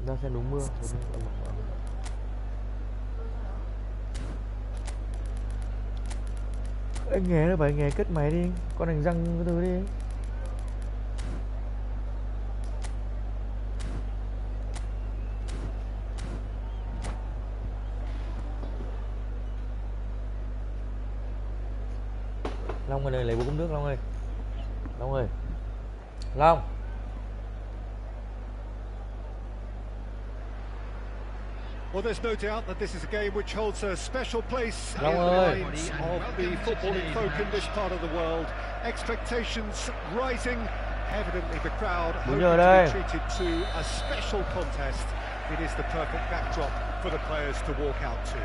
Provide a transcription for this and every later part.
Ra xem đúng mưa. Anh nghe rồi, anh nghe cất máy đi, con đánh răng cái thứ đi. Long ơi, lấy 4 cốc nước Long ơi. Long ơi. Long. Well, there's no doubt that this is a game which holds a special place in the minds of the footballing folk in this part of the world. Expectations rising. Evidently the crowd hoping to be treated to a special contest. It is the perfect backdrop for the players to walk out to.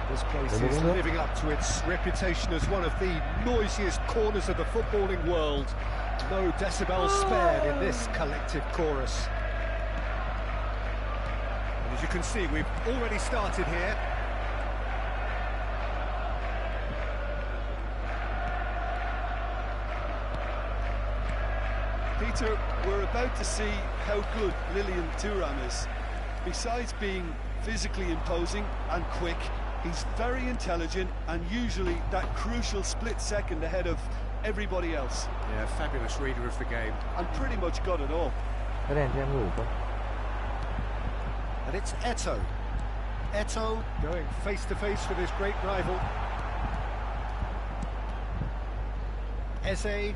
This place is living up to its reputation as one of the noisiest corners of the footballing world. No decibels spared in this collective chorus. As you can see, we've already started here. Peter, we're about to see how good Lilian Thuram is. Besides being physically imposing and quick, he's very intelligent and usually that crucial split second ahead of everybody else. Yeah, fabulous reader of the game. And pretty much got it all. And it's Eto'o. Eto'o going face-to-face with his great rival. Eze.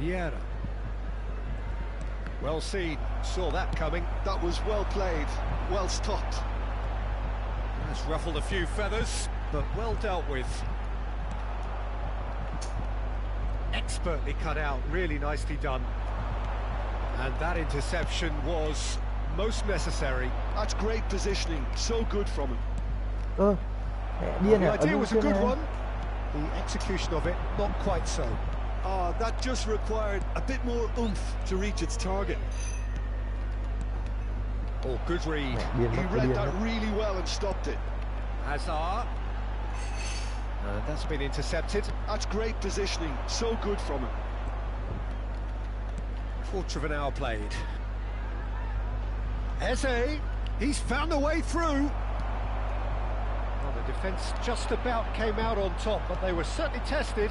Vieira. Well seen, saw that coming. That was well played, well stopped. That's ruffled a few feathers, but well dealt with. Expertly cut out, really nicely done. And that interception was most necessary. That's great positioning, so good from him. The idea was a good one. The execution of it, not quite so. That just required a bit more oomph to reach its target. Oh, good read. He read that really well and stopped it. Hazard. That's been intercepted. That's great positioning, so good from him. Quarter of an hour played. Eze, he's found a way through. Well, the defence just about came out on top, but they were certainly tested.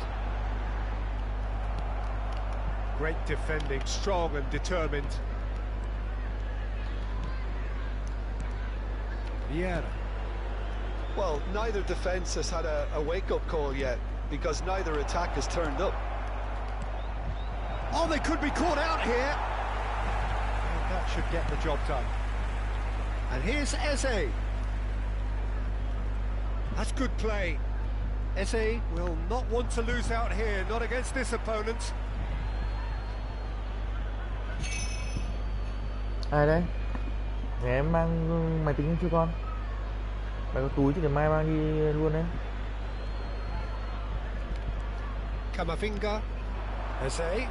Great defending, strong and determined. Vieira. Well, neither defence has had a wake-up call yet, because neither attack has turned up. Oh, they could be caught out here. And that should get the job done. And here's Eze. That's good play. Eze will not want to lose out here, not against this opponent. Ai đây? Để em mang máy tính chưa con? Mày có túi chứ để mai mang đi luôn đấy. Camavinga. Eze.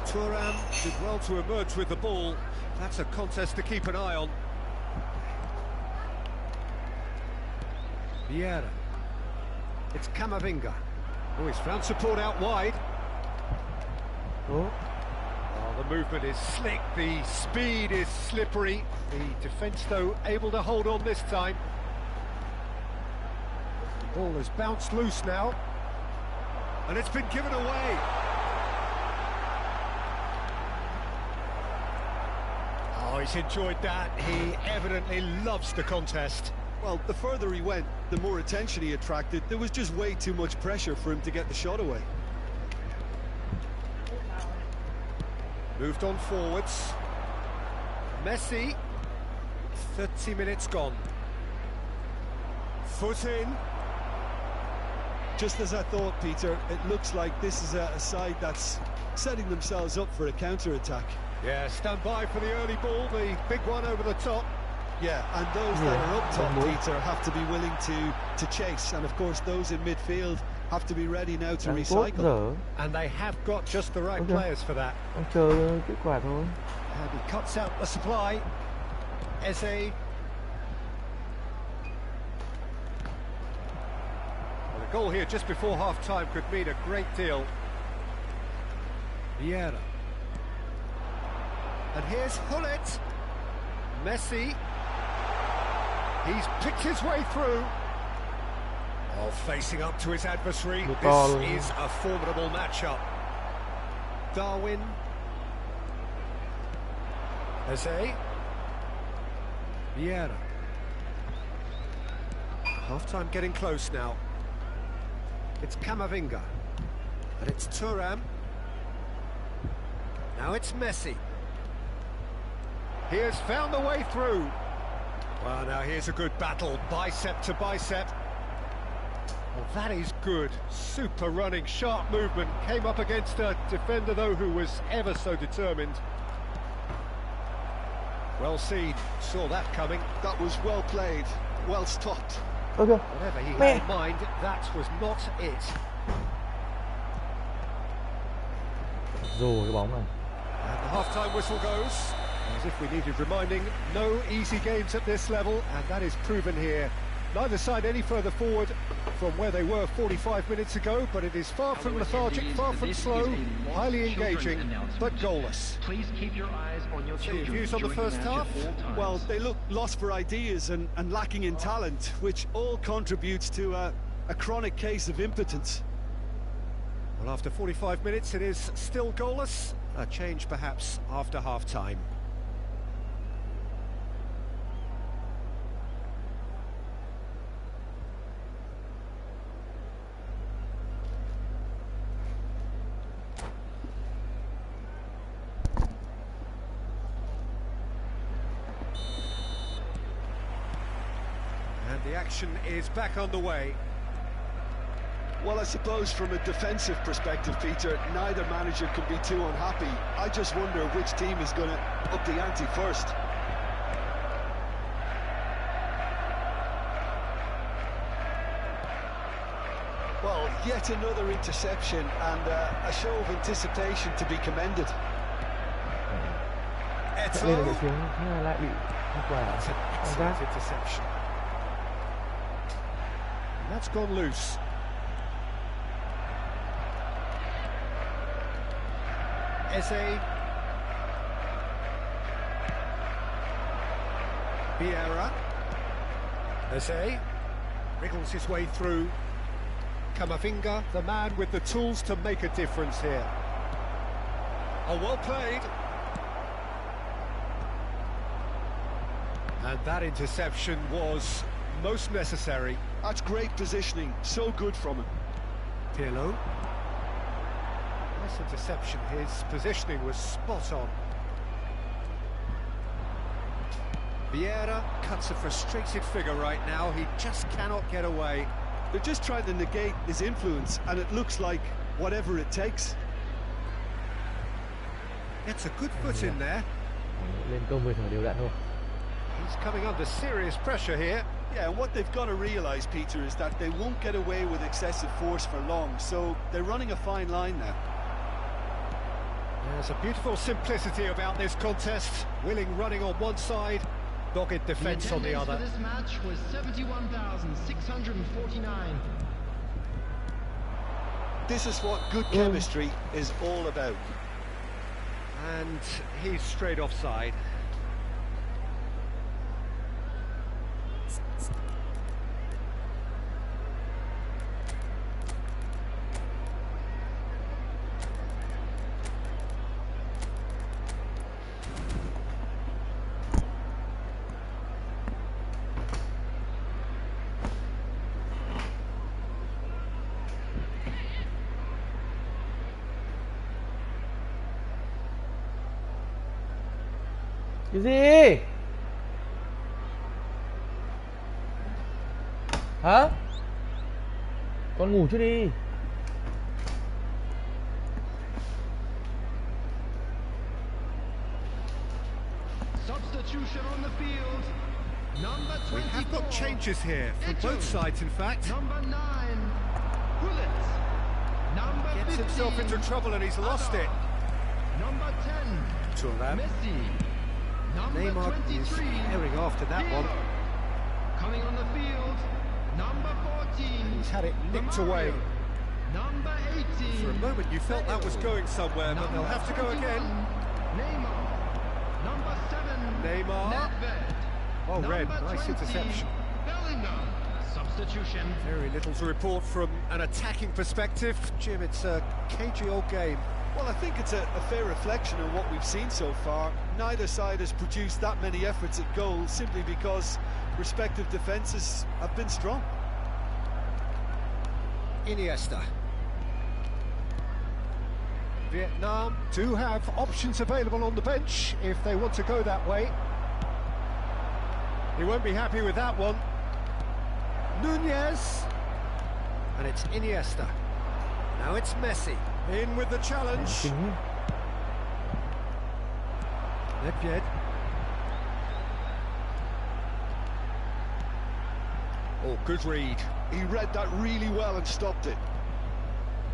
Thuram did well to emerge with the ball. That's a contest to keep an eye on. Vieira. It's Camavinga. Oh, he's found support out wide. Oh, the movement is slick, the speed is slippery. The defence, though, able to hold on this time. The ball has bounced loose now. And it's been given away. Oh, he's enjoyed that. He evidently loves the contest. Well, the further he went, the more attention he attracted. There was just way too much pressure for him to get the shot away. Moved on forwards. Messi. 30 minutes gone. Foot in. Just as I thought, Peter, it looks like this is a side that's setting themselves up for a counter-attack. Yeah, stand by for the early ball, the big one over the top. Yeah, and those that are up top, Peter, have to be willing to chase. And of course, those in midfield have to be ready now to recycle. And they have got just the right players for that. chờ kết quả thôi. And he cuts out the supply. Eze. Well, the goal here just before half-time could mean a great deal. Vieira. And here's Hullet. Messi. He's picked his way through. While facing up to his adversary, this is a formidable matchup. Darwin. Eze. Vieira. Half-time getting close now. It's Camavinga. And it's Thuram. Now it's Messi. He has found the way through. Well, now here's a good battle, bicep to bicep. Well, that is good. Super running, sharp movement. Came up against a defender, though, who was ever so determined. Well seen. Saw that coming. That was well played, well stopped. Okay. Whatever he had in mind, that was not it. Rồi cái bóng này. And the half-time whistle goes. As if we needed reminding, no easy games at this level, and that is proven here. Neither side any further forward from where they were 45 minutes ago, but it is far from lethargic, far from slow, highly engaging, but goalless. Please keep your eyes on your children. Your views on the first half? Well, they look lost for ideas and lacking in talent, which all contributes to a chronic case of impotence. Well, after 45 minutes, it is still goalless. A change, perhaps, after half-time. And the action is back on the way. Well, I suppose from a defensive perspective, Peter, neither manager can be too unhappy. I just wonder which team is going to up the ante first. Well, yet another interception and a show of anticipation to be commended. Lên được xuống lại bị quả. Excellent interception. That's gone loose. Eze. Vieira. Eze wriggles his way through. Camavinga, the man with the tools to make a difference here. Oh, well played. And that interception was most necessary. That's great positioning, so good from him. Pirlo. Nice interception, his positioning was spot on. Vieira cuts a frustrated figure right now, he just cannot get away. They're just trying to negate his influence, and it looks like whatever it takes. Gets a good foot in there. Lên công về thở đều đặn thôi. He's coming under serious pressure here. Yeah, and what they've got to realise, Peter, is that they won't get away with excessive force for long, so they're running a fine line now. There's a beautiful simplicity about this contest. Willing running on one side, dogged defence on the other. For this match was 71,649. This is what good chemistry is all about. And he's straight offside. Cái gì? Hả? Con ngủ chưa đi? Substitution on the field. Number 24. We have got changes here from both sides, in fact. Number 9, Hullet. Number 15. Gets himself into trouble and he's lost it. Number 10, Thuram. Messi. Number Neymar is 23, herring after that one. Coming on the field, number 14. He's had it nicked away. Number 18. For a moment you felt that was going somewhere, but they'll have to go again. Neymar. Number 7. Neymar. Nedved. Oh, red, Number nice 20, interception. Bellingham. Substitution. Very little to report from an attacking perspective. Jim, it's a cagey old game. Well, I think it's a fair reflection of what we've seen so far. Neither side has produced that many efforts at goal simply because respective defences have been strong. Iniesta. Vietnam do have options available on the bench if they want to go that way. He won't be happy with that one. Nunez. And it's Iniesta. Now it's Messi. In with the challenge. Tính. Nedved. Oh, good read. He read that really well and stopped it.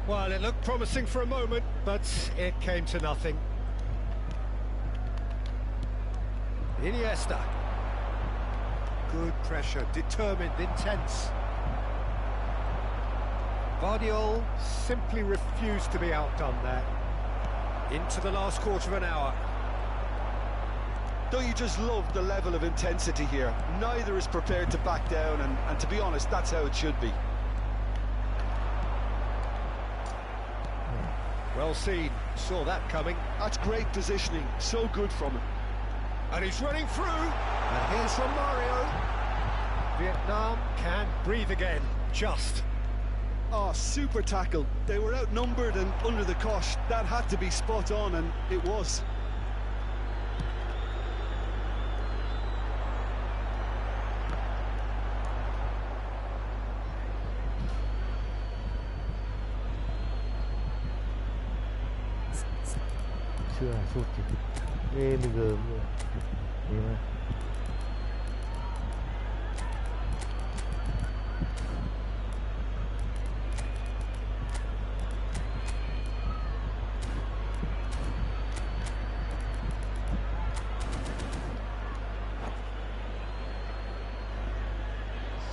Well, it looked promising for a moment, but it came to nothing. Iniesta. Good pressure, determined, intense. Vardiol simply refused to be outdone there. Into the last quarter of an hour. Don't you just love the level of intensity here? Neither is prepared to back down, and to be honest, that's how it should be. Well seen, saw that coming. That's great positioning, so good from him. And he's running through. And here's Romario. Vietnam can breathe again, just. Oh, super tackle. They were outnumbered and under the cosh. That had to be spot on, and it was. Chưa sụt thì ghê bây giờ rồi.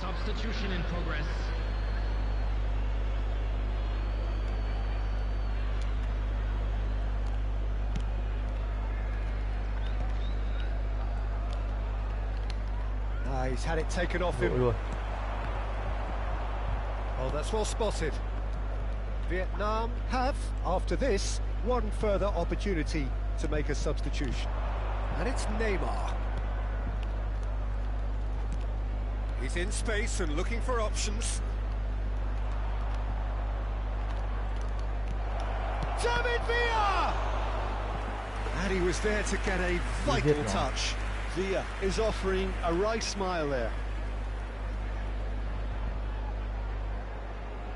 Substitution in progress. He's had it taken off him. Rồi. Oh, that's well spotted. Vietnam have, after this, one further opportunity to make a substitution. And it's Neymar. He's in space and looking for options. David Villa! And he was there to get a vital touch. Villa is offering a wry smile there.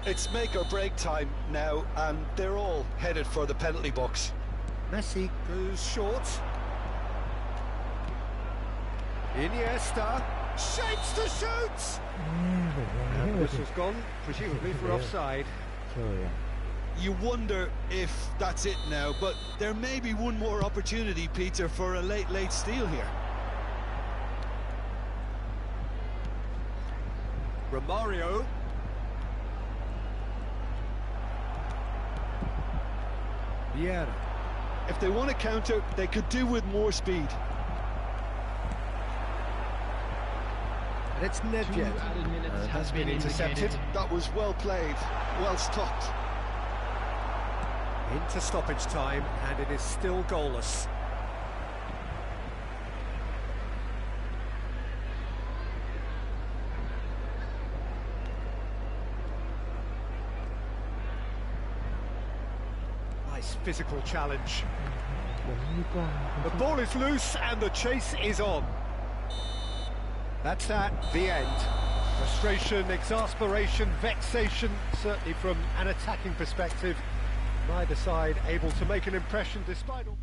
It's make or break time now, and they're all headed for the penalty box. Messi goes short. Iniesta shapes to shoot! And this has gone, presumably for offside. Trời ạ. You wonder if that's it now, but there may be one more opportunity, Peter, for a late steal here. Romario. Vieira. If they want to counter, they could do with more speed. And it's 2 Nedved. added minutes has been intercepted. indicated. That was well played, well stopped. Into stoppage time, and it is still goalless. Nice physical challenge. The ball is loose and the chase is on. That's at the end. Frustration, exasperation, vexation, certainly from an attacking perspective. Neither side able to make an impression despite all.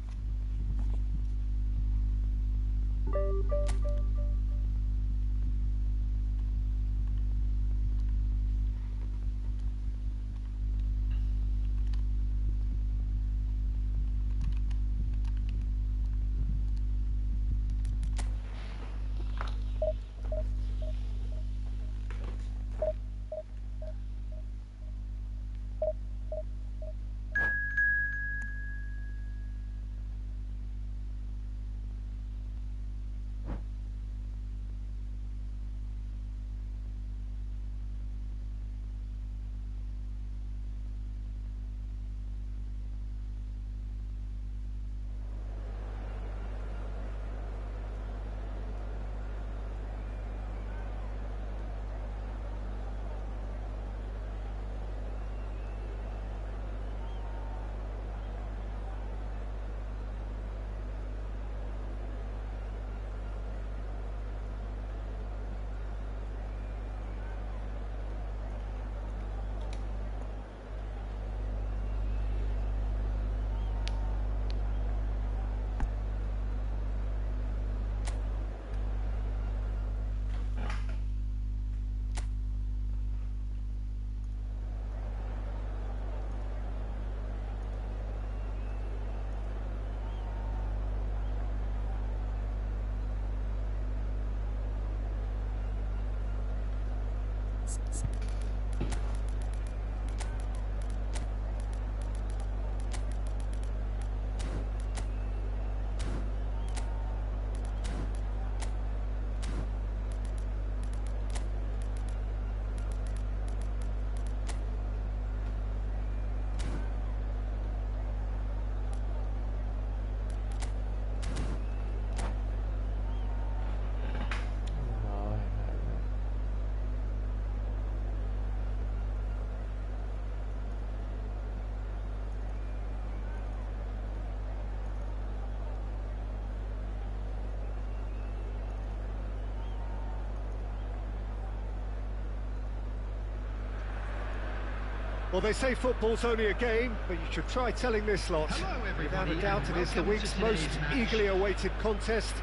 Well, they say football's only a game, but you should try telling this lot. Hello, Without a everybody, doubt, and it is the welcome week's to most today's match. eagerly awaited contest.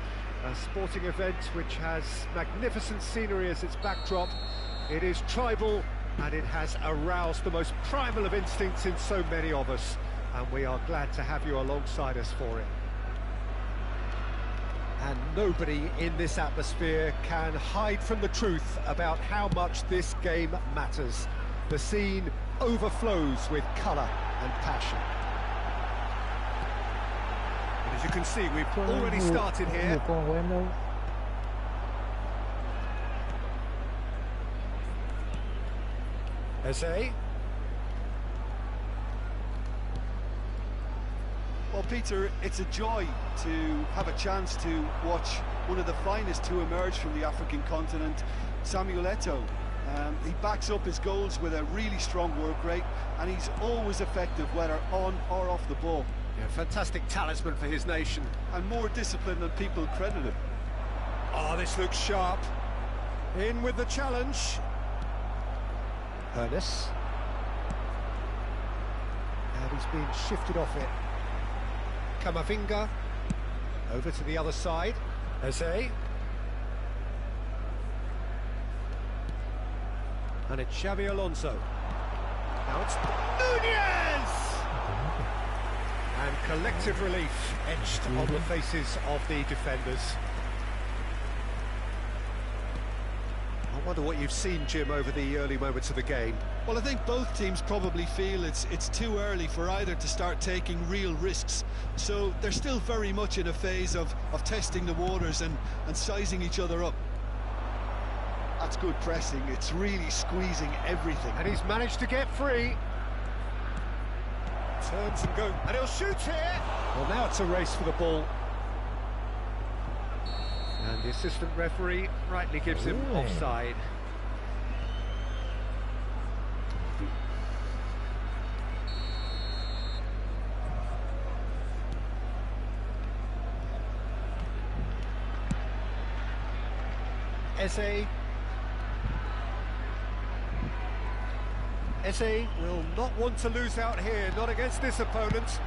A sporting event which has magnificent scenery as its backdrop. It is tribal, and it has aroused the most primal of instincts in so many of us. And we are glad to have you alongside us for it. And nobody in this atmosphere can hide from the truth about how much this game matters. The scene overflows with colour and passion. And as you can see, we've already started here. Con của em đâu? Eze. Well, Peter, it's a joy to have a chance to watch one of the finest to emerge from the African continent, Samuel Eto'o. He backs up his goals with a really strong work rate, and he's always effective, whether on or off the ball. Yeah, fantastic talisman for his nation. And more disciplined than people credit him. Oh, this looks sharp. In with the challenge. Ernest. And he's been shifted off it. Kamavinga. Over to the other side. Eze. And it's Xabi Alonso. Now it's Nunez! And collective relief etched on the faces of the defenders. I wonder what you've seen, Jim, over the early moments of the game. Well, I think both teams probably feel it's too early for either to start taking real risks. So they're still very much in a phase of testing the waters and sizing each other up. That's good pressing. It's really squeezing everything. And he's managed to get free. Turns and goes. And he'll shoot here. Well, now it's a race for the ball. And the assistant referee rightly gives him offside. Eze. Eze will not want to lose out here, not against this opponent.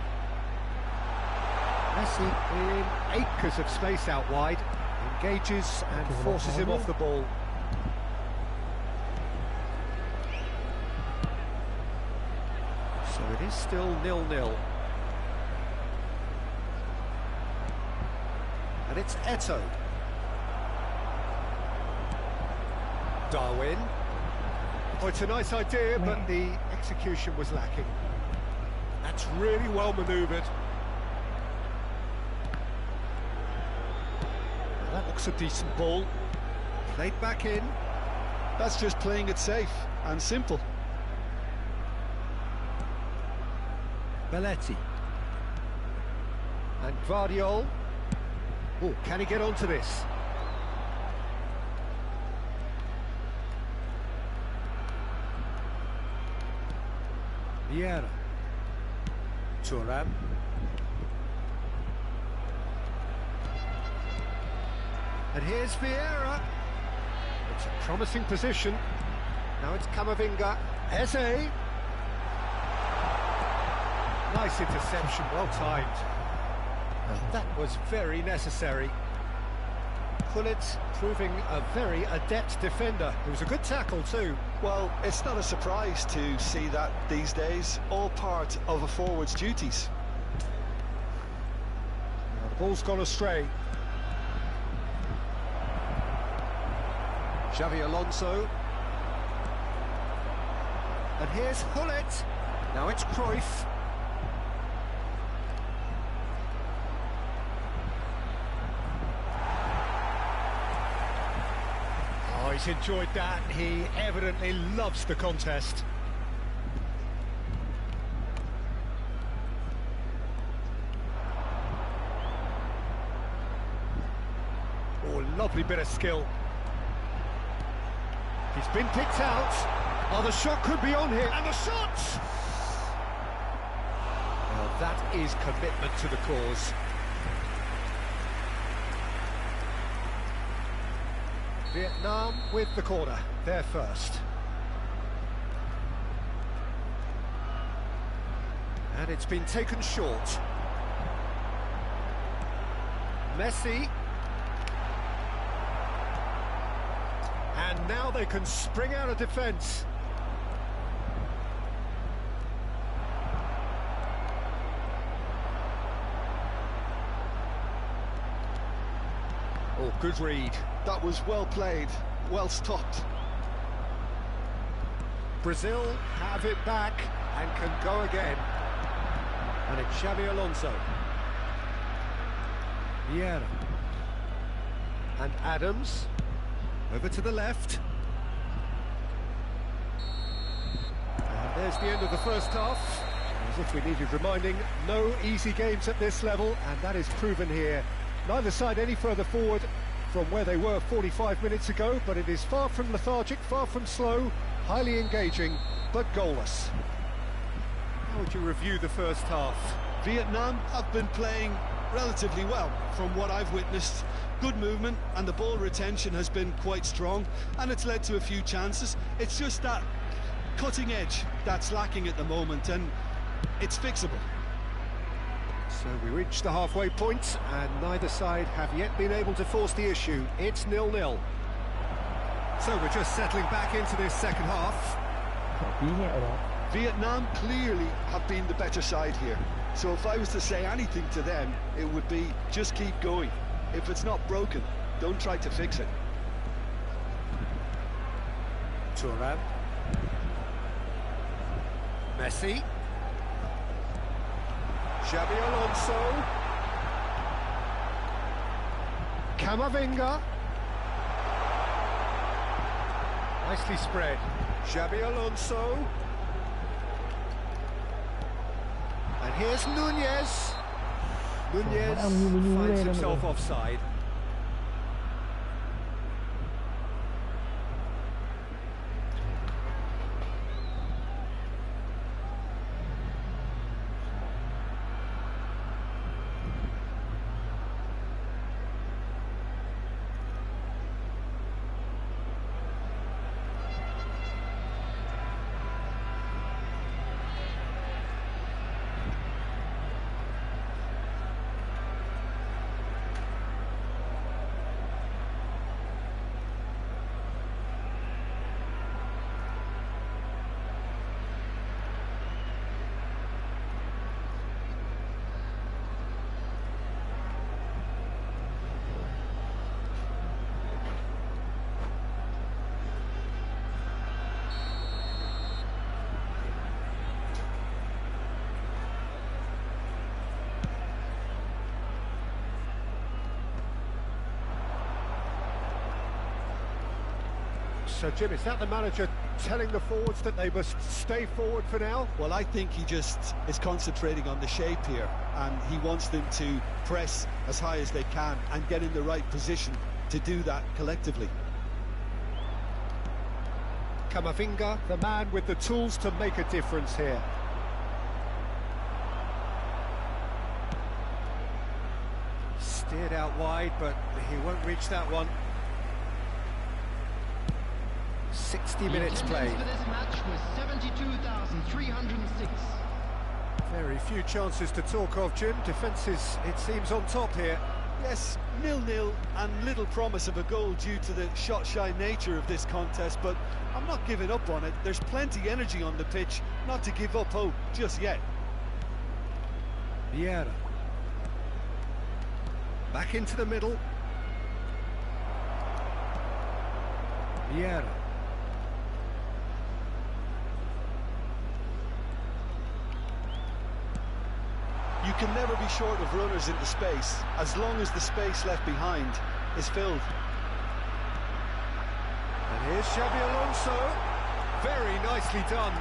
Messi in acres of space out wide, engages and forces him off the ball. So it is still 0-0. And it's Eto'o. Darwin. Oh, it's a nice idea, but the execution was lacking. That's really well manoeuvred. Well, that looks a decent ball. Played back in. That's just playing it safe and simple. Belletti. And Guardiol. Oh, can he get onto this? Vieira. Thuram. And here's Vieira. It's a promising position. Now it's Kamavinga. Eze. Nice interception, well timed. And that was very necessary. Gullit proving a very adept defender. It was a good tackle too. Well, it's not a surprise to see that these days, all part of a forward's duties. Now the ball's gone astray. Xabi Alonso. And here's Hullet. Now it's Cruyff. Oh, he's enjoyed that. He evidently loves the contest. Oh, lovely bit of skill. He's been picked out. Oh, the shot could be on here. And the shot! Well, that is commitment to the cause. Vietnam with the corner. They're first. And it's been taken short. Messi. And now they can spring out of defence. Oh, good read. That was well played, well stopped. Brazil have it back and can go again. And it's Xabi Alonso. Vieira. And Adams. Over to the left. And there's the end of the first half. As if we needed reminding, no easy games at this level, and that is proven here. Neither side any further forward from where they were 45 minutes ago, but it is far from lethargic, far from slow, highly engaging, but goalless. How would you review the first half? Vietnam have been playing relatively well from what I've witnessed. Good movement and the ball retention has been quite strong, and it's led to a few chances. It's just that cutting edge that's lacking at the moment, and it's fixable. So we reach the halfway point, and neither side have yet been able to force the issue. It's 0-0. So we're just settling back into this second half. Vietnam clearly have been the better side here. So if I was to say anything to them, it would be just keep going. If it's not broken, don't try to fix it. Thuram. Messi. Xabi Alonso. Camavinga. Nicely spread. Xabi Alonso. And here's Nunez. Nunez finds himself offside. So, Jim, is that the manager telling the forwards that they must stay forward for now? Well, I think he just is concentrating on the shape here, and he wants them to press as high as they can and get in the right position to do that collectively. Camavinga, the man with the tools to make a difference here. Steered out wide, but he won't reach that one. 60 minutes played. For this match was 72,306. Very few chances to talk of, Jim. Defences, it seems, on top here. Yes, 0-0 and little promise of a goal due to the shot-shy nature of this contest, but I'm not giving up on it. There's plenty energy on the pitch, not to give up hope just yet. Vieira. Back into the middle. Vieira. You can never be short of runners into space, as long as the space left behind is filled. And here's Xabi Alonso. Very nicely done.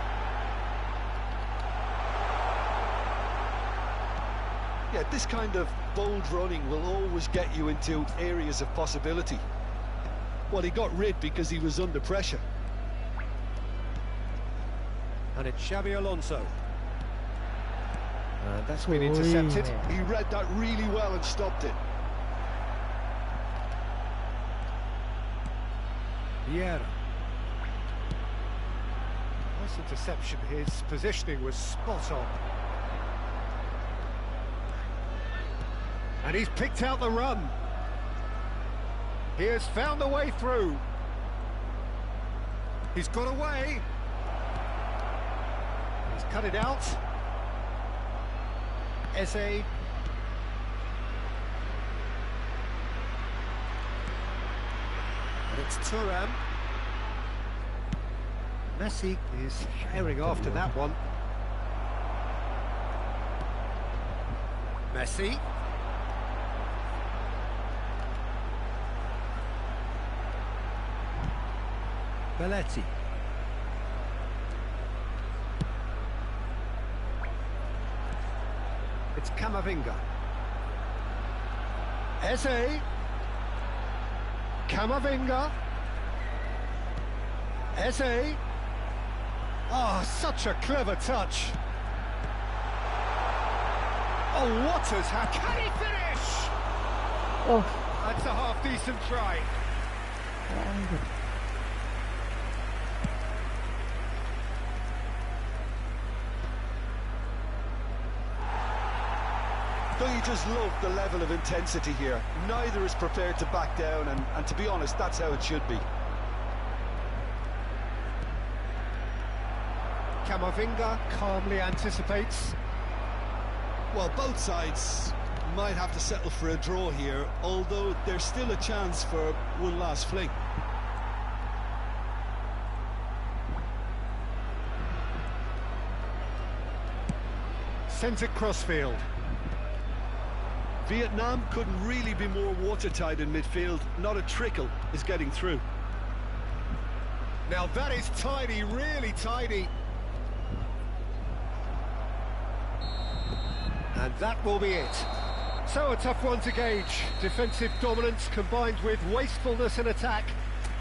Yeah, this kind of bold running will always get you into areas of possibility. Well, he got rid because he was under pressure. And it's Xabi Alonso. That's been intercepted. He read that really well and stopped it. Vieira. Nice interception. His positioning was spot on. And he's picked out the run. He has found a way through. He's got away. He's cut it out. Eze. And it's Thuram. Messi is herring after that one. Messi. Belletti. It's Camavinga. Eze. Camavinga. Eze. Oh, such a clever touch. Oh, what has happened? Can he finish? Oh. That's a half-decent try. Don't you just love the level of intensity here? Neither is prepared to back down, and to be honest, that's how it should be. Camavinga calmly anticipates. Well, both sides might have to settle for a draw here, although there's still a chance for one last fling. Sends it crossfield. Vietnam couldn't really be more watertight in midfield. Not a trickle is getting through. Now that is tidy, really tidy. And that will be it. So a tough one to gauge. Defensive dominance combined with wastefulness in attack.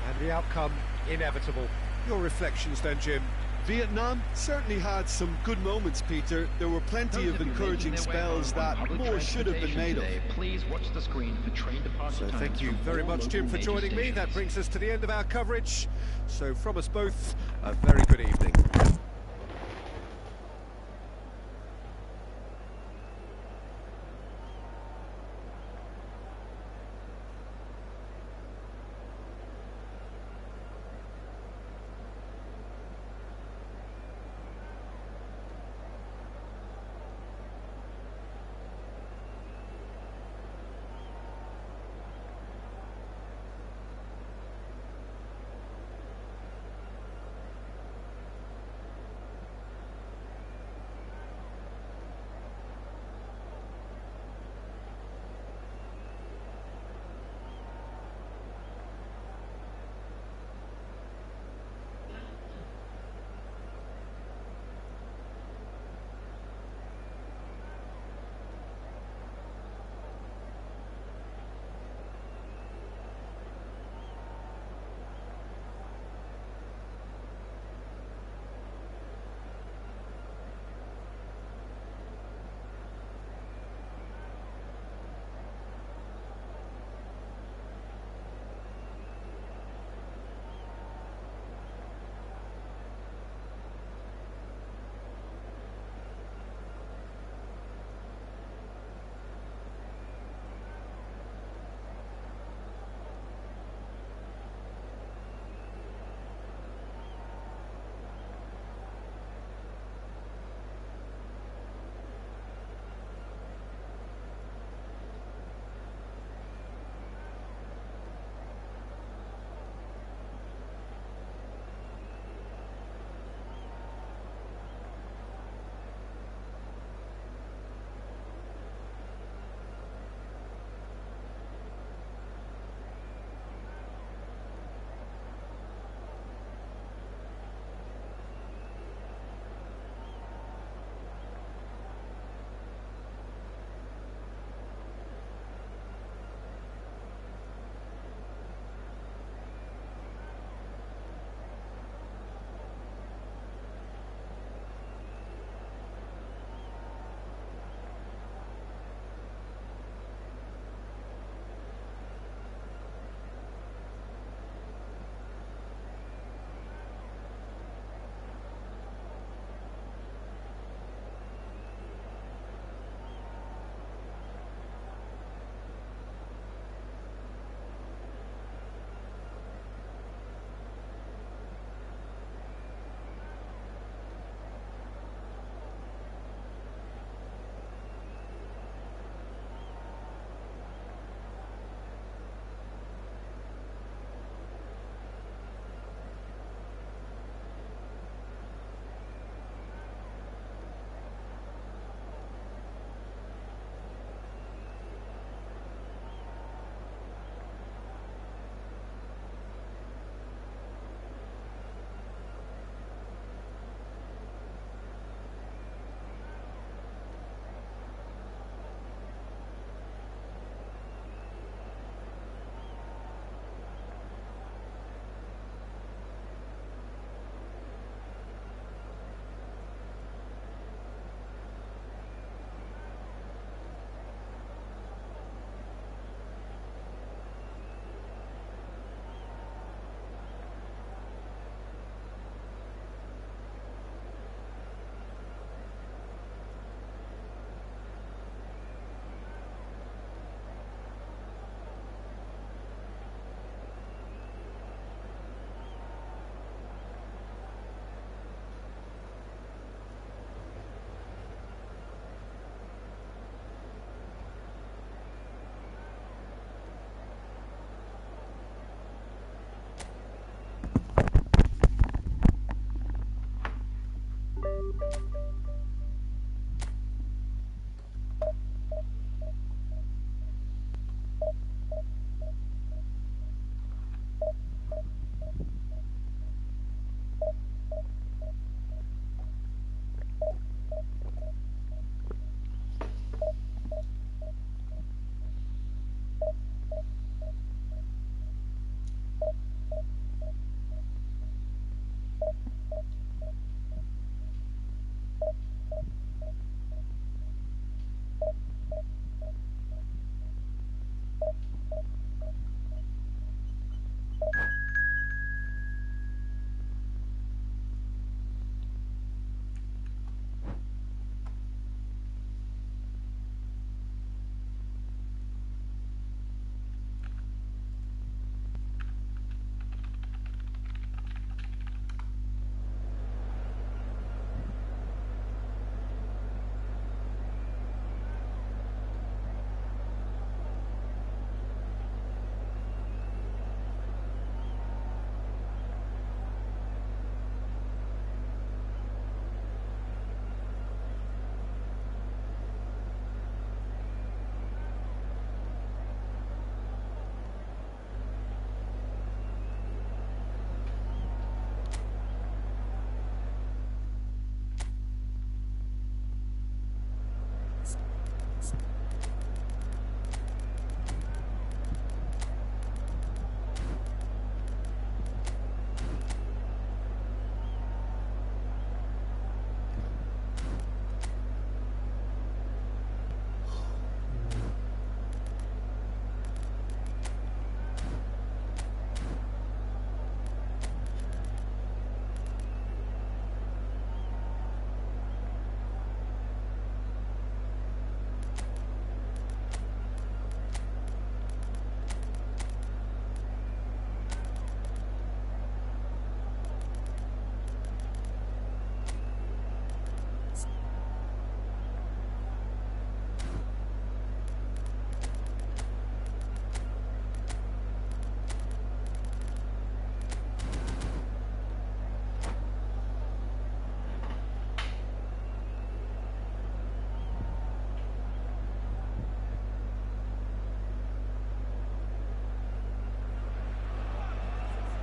And the outcome inevitable. Your reflections then, Jim? Vietnam certainly had some good moments, Peter. There were plenty of encouraging spells that more should have been made of. Please watch the screen for train departure. So thank you very much, Jim, for joining me. That brings us to the end of our coverage. So from us both, a very good evening.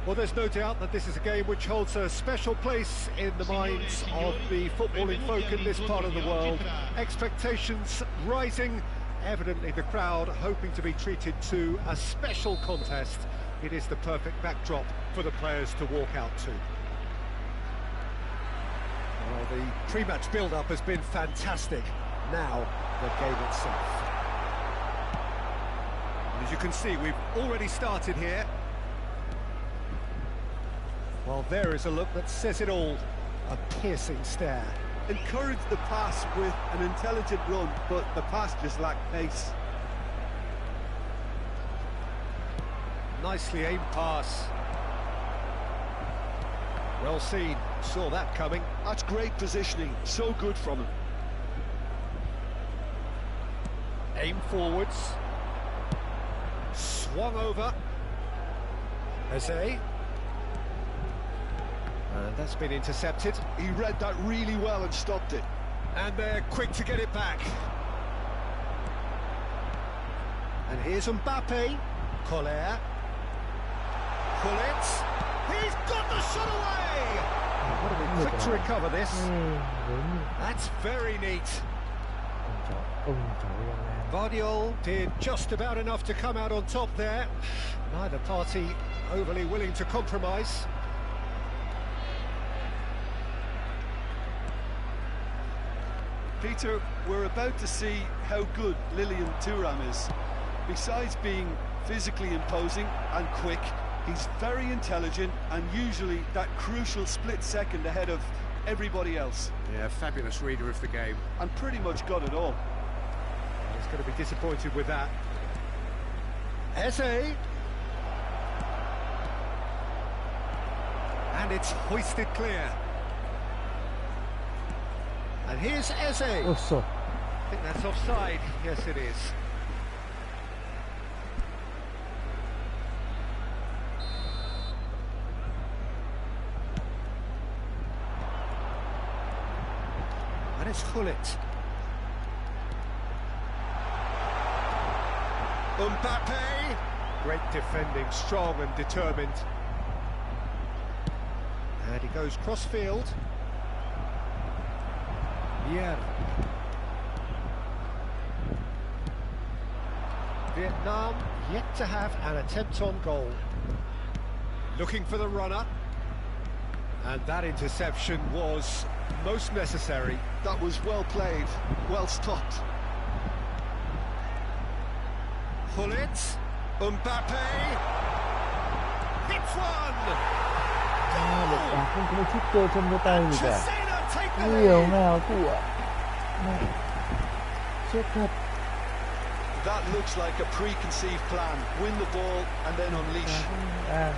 Well, there's no doubt that this is a game which holds a special place in the minds of the footballing folk in this part of the world. Expectations rising, evidently the crowd hoping to be treated to a special contest. It is the perfect backdrop for the players to walk out to. Well, the pre-match build-up has been fantastic. Now, the game itself. And as you can see, we've already started here. Well, there is a look that says it all. A piercing stare. Encourage the pass with an intelligent run, but the pass just lacked pace. Nicely aimed pass. Well seen. Saw that coming. That's great positioning. So good from him. Aim forwards. Swung over. Eze. That's been intercepted. He read that really well and stopped it. And they're quick to get it back. And here's Mbappe. Collier. Pullet. He's got the shot away! What a bit quick to recover this. That's very neat. Vardiol did just about enough to come out on top there. Neither party overly willing to compromise. Peter, we're about to see how good Lilian Thuram is. Besides being physically imposing and quick, he's very intelligent and usually that crucial split second ahead of everybody else. Yeah, fabulous reader of the game. And pretty much got it all. He's going to be disappointed with that. Eze. And it's hoisted clear. And here's Eze. Ôi, I think that's offside. Yes, it is. And it's Gullit. Mbappe. Great defending, strong and determined. And he goes cross-field. Yeah. Vietnam yet to have an attempt on goal. Looking for the runner. And that interception was most necessary. That was well played, well stopped. Gullit. Mbappe. Hits one. Không có một chút cơ trong cái tay gì cả. Nhiều nào của mẹ chết thật. That looks like a preconceived plan. Win the ball and then unleash.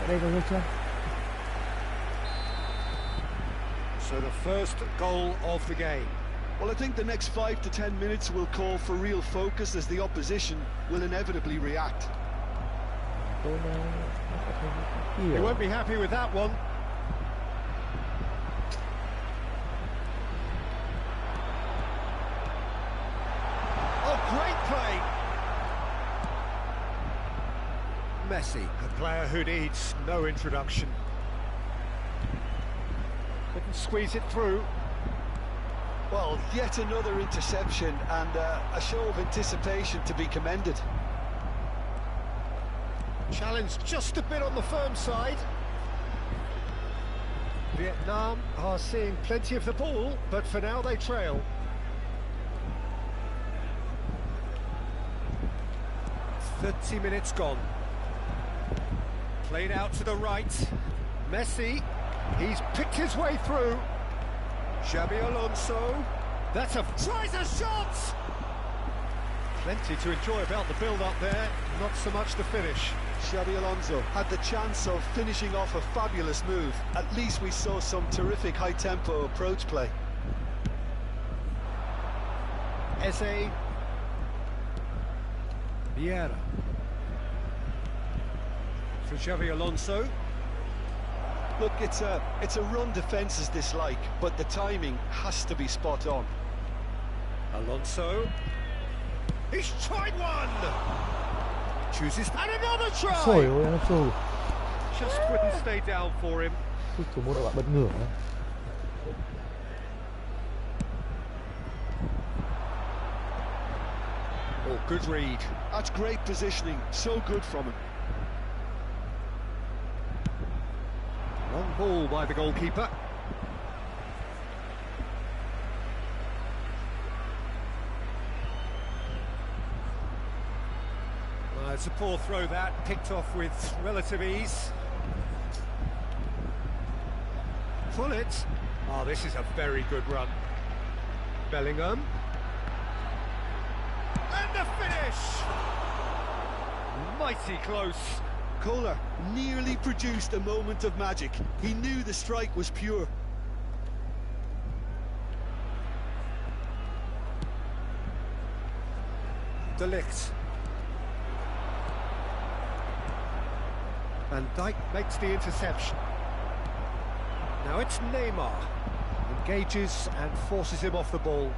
Đây có chưa? So the first goal of the game. Well, I think the next 5 to 10 minutes will call for real focus as the opposition will inevitably react. You won't be happy with that one. Oh, great play! Messi, a player who needs no introduction. Couldn't squeeze it through. Well, yet another interception and a show of anticipation to be commended. Challenge just a bit on the firm side. Vietnam are seeing plenty of the ball, but for now they trail. "30 minutes gone. Played out to the right. Messi, he's picked his way through. Xabi Alonso, that's a tries a shot! Plenty to enjoy about the build-up there, not so much the finish. Xabi Alonso had the chance of finishing off a fabulous move. At least we saw some terrific high-tempo approach play. Eze. Vieira. For Xabi Alonso. Look, it's a run defence's dislike, but the timing has to be spot on. Alonso. He's tried one! Chooses and another try! Trời ơi, nó sâu. Just couldn't stay down for him. Số 1 là bạn bất ngờ. Oh, good read. That's great positioning, so good from him. Long ball by the goalkeeper. It's a poor throw that, picked off with relative ease. Gullit. Oh, this is a very good run. Bellingham. And the finish! Mighty close. Kohler nearly produced a moment of magic. He knew the strike was pure. De Ligt. Van Dijk makes the interception. Now it's Neymar. Engages and forces him off the ball.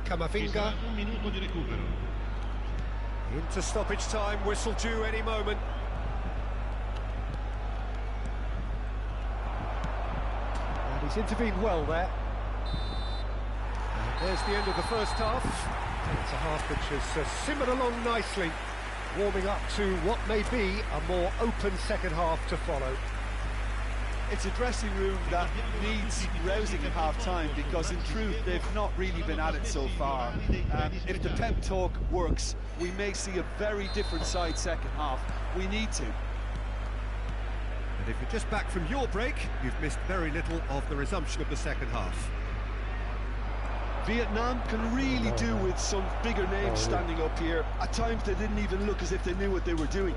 Camavinga. Into stoppage time, whistle due any moment. And he's intervened well there. And there's the end of the first half. It's a half which has simmered along nicely, warming up to what may be a more open second half to follow. It's a dressing room that needs rousing at half-time because, in truth, they've not really been at it so far. If the pep talk works, we may see a very different side second half. We need to. And if you're just back from your break, you've missed very little of the resumption of the second half. Vietnam can really do with some bigger names standing up here. At times they didn't even look as if they knew what they were doing.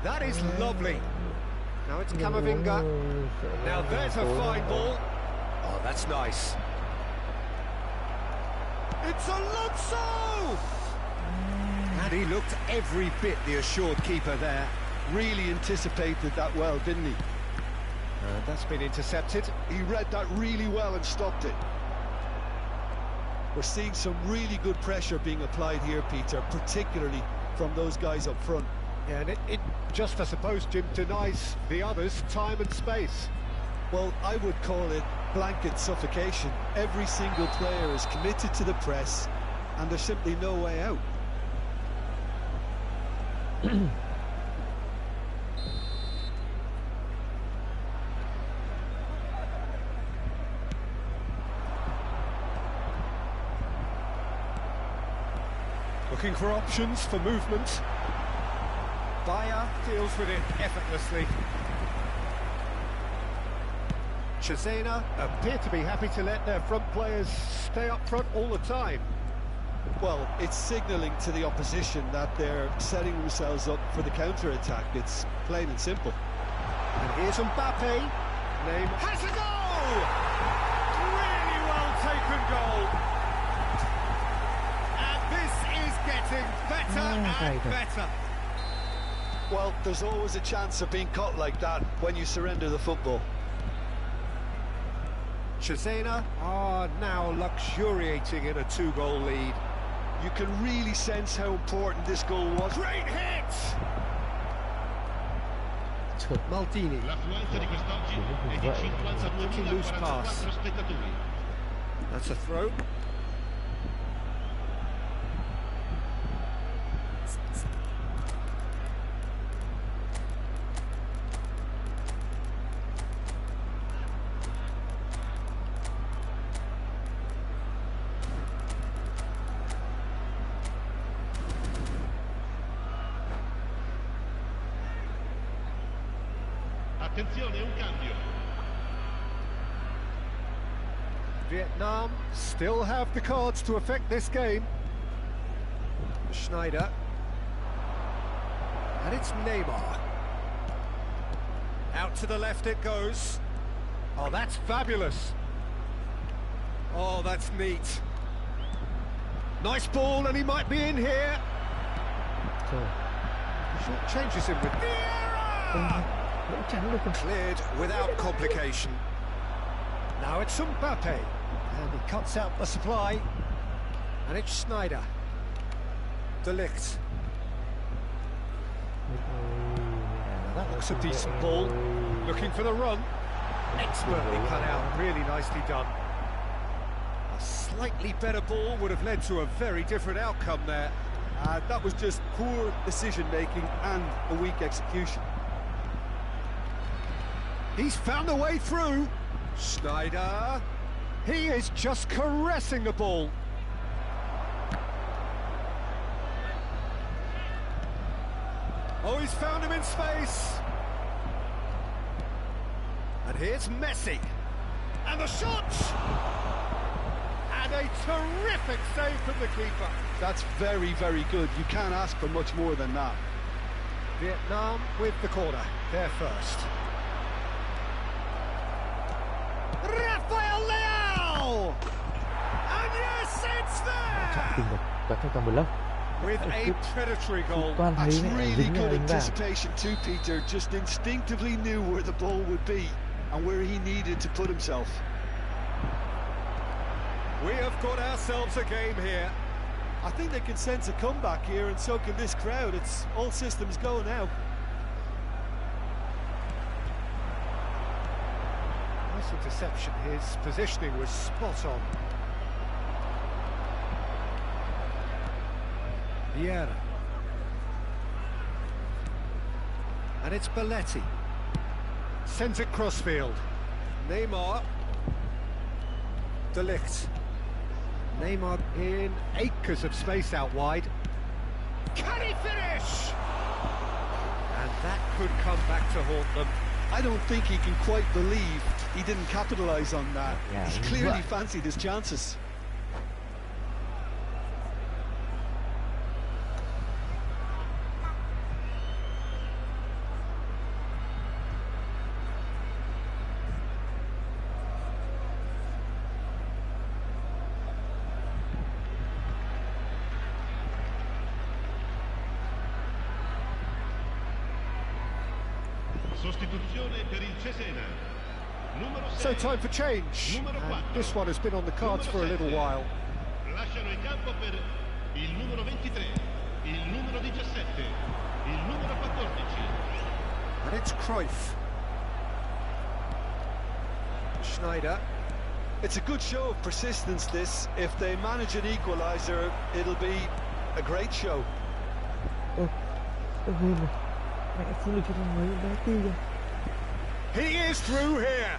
That is lovely. Now it's Camavinga. Now there's a fine ball. Oh, that's nice. It's Alonso! And he looked every bit the assured keeper there. really anticipated that well, didn't he? And that's been intercepted. He read that really well and stopped it. We're seeing some really good pressure being applied here, Peter, particularly from those guys up front. Yeah, and it just, I suppose, Jim, denies the others time and space. Well, I would call it blanket suffocation. Every single player is committed to the press, and there's simply no way out. Looking for options for movement. Bayer deals with it effortlessly. Cesena appear to be happy to let their front players stay up front all the time. Well, it's signalling to the opposition that they're setting themselves up for the counter-attack. It's plain and simple. And here's Mbappe. Name has a goal! Really well taken goal. And this is getting better and better. Well, there's always a chance of being caught like that when you surrender the football. Cesena are now luxuriating in a 2-goal lead. You can really sense how important this goal was. Great hit! Maldini. Looking loose pass. That's a throw. Attenzione, un cambio. Vietnam still have the cards to affect this game. Schneider. And it's Neymar. Out to the left it goes. Oh, that's fabulous. Oh, that's neat. Nice ball, and he might be in here. Short changes him with Vieira! Cleared without complication. Now it's Mbappe, and he cuts out the supply, and it's Schneider. De Ligt. That looks a decent ball. Looking for the run. Expertly cut out, really nicely done. A slightly better ball would have led to a very different outcome there. That was just poor decision-making and a weak execution. He's found a way through. Schneider. He is just caressing the ball. Oh, he's found him in space. And here's Messi. And the shot! And a terrific save from the keeper. That's very, very good. You can't ask for much more than that. Vietnam with the corner. They're first. Rafael Leao! And yes, it's there! With a predatory goal. That's really good anticipation too, Peter. Just instinctively knew where the ball would be and where he needed to put himself. We have got ourselves a game here. I think they can sense a comeback here, and so can this crowd. It's all systems go now. Nice interception. His positioning was spot on. Vieira. And it's Belletti. Sends it crossfield. Neymar. De Ligt. Neymar in acres of space out wide. Can he finish? And that could come back to haunt them. I don't think he can quite believe he didn't capitalise on that. Yeah, He's clearly fancied his chances. Sostituzione per il Cesena. Numero 6. So time for change. Numero And 4. this one has been on the cards for a little while. Lasciano il campo per il numero 23, il numero 17, il numero 14. And it's Cruyff. Schneider. It's a good show of persistence, this. If they manage an equaliser, it'll be a great show. Mẹ xin được cho thằng mới bé tí kìa. He is through here.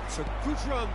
It's a good run.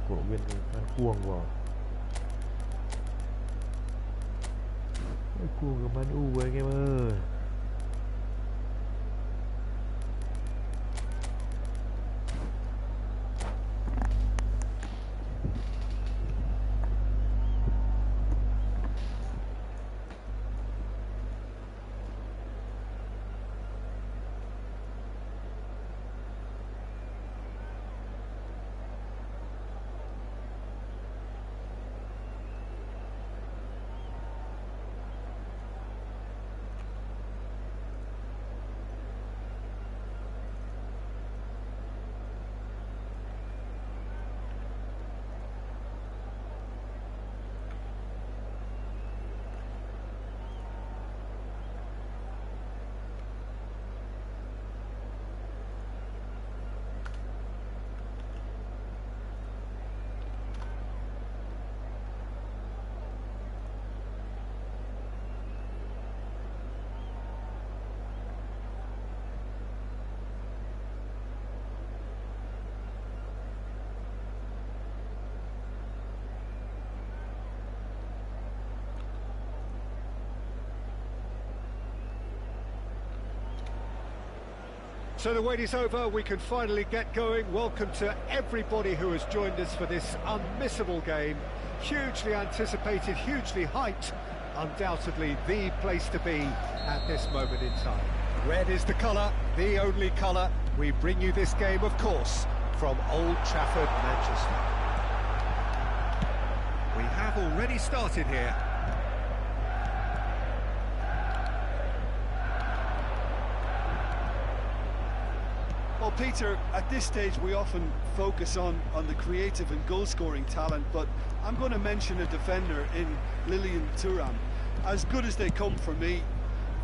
Cổ động viên đang cuồng vào. Cuồng của Man U anh em ơi. So the wait is over, we can finally get going. Welcome to everybody who has joined us for this unmissable game. Hugely anticipated, hugely hyped. Undoubtedly the place to be at this moment in time. Red is the colour, the only colour. We bring you this game, of course, from Old Trafford, Manchester. We have already started here. Well, Peter, at this stage we often focus on the creative and goal-scoring talent, but I'm going to mention a defender in Lilian Thuram. As good as they come for me,